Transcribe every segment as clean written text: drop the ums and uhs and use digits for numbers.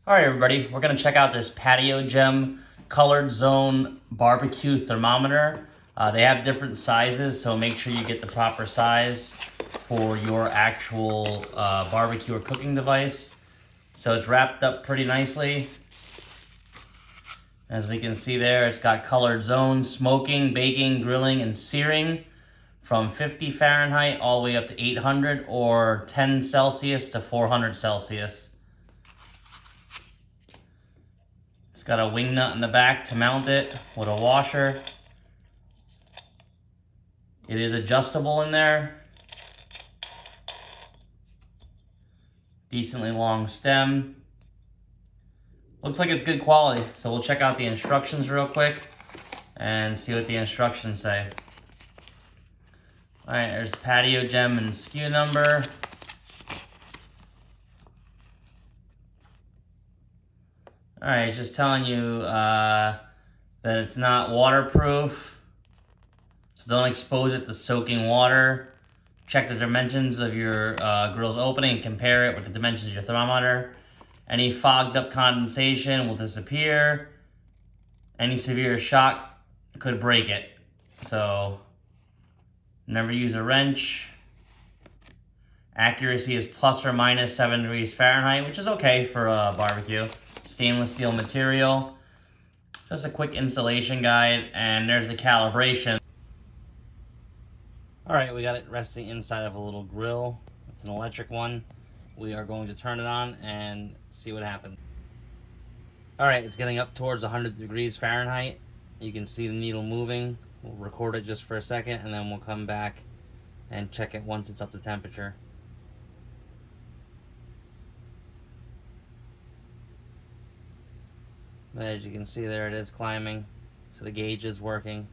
All right, everybody, we're gonna check out this PatioGem Colored Zone Barbecue Thermometer. They have different sizes, so make sure you get the proper size for your actual barbecue or cooking device. So it's wrapped up pretty nicely. As we can see there, it's got colored zones, smoking, baking, grilling, and searing from 50 Fahrenheit all the way up to 800 or 10 Celsius to 400 Celsius. It's got a wing nut in the back to mount it with a washer. It is adjustable in there. Decently long stem. Looks like it's good quality, so we'll check out the instructions real quick and see what the instructions say. Alright, there's PatioGem and SKU number. Alright, it's just telling you that it's not waterproof, so don't expose it to soaking water. Check the dimensions of your grill's opening and compare it with the dimensions of your thermometer. Any fogged up condensation will disappear. Any severe shock could break it. So never use a wrench. Accuracy is plus or minus 7 degrees Fahrenheit, which is okay for a barbecue. Stainless steel material. Just a quick installation guide, and there's the calibration. Alright, we got it resting inside of a little grill. It's an electric one. We are going to turn it on and see what happens. Alright, it's getting up towards 100 degrees Fahrenheit. You can see the needle moving. We'll record it just for a second, and then we'll come back and check it once it's up to temperature. As you can see there, it is climbing, so the gauge is working.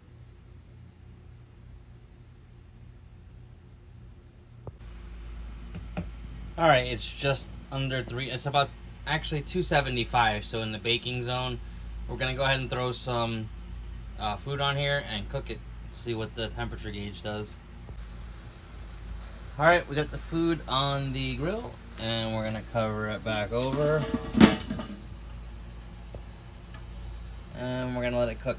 Alright, it's just under 3, it's about actually 275, so in the baking zone. We're going to go ahead and throw some food on here and cook it, see what the temperature gauge does. Alright, we got the food on the grill, and we're going to cover it back over. And we're going to let it cook.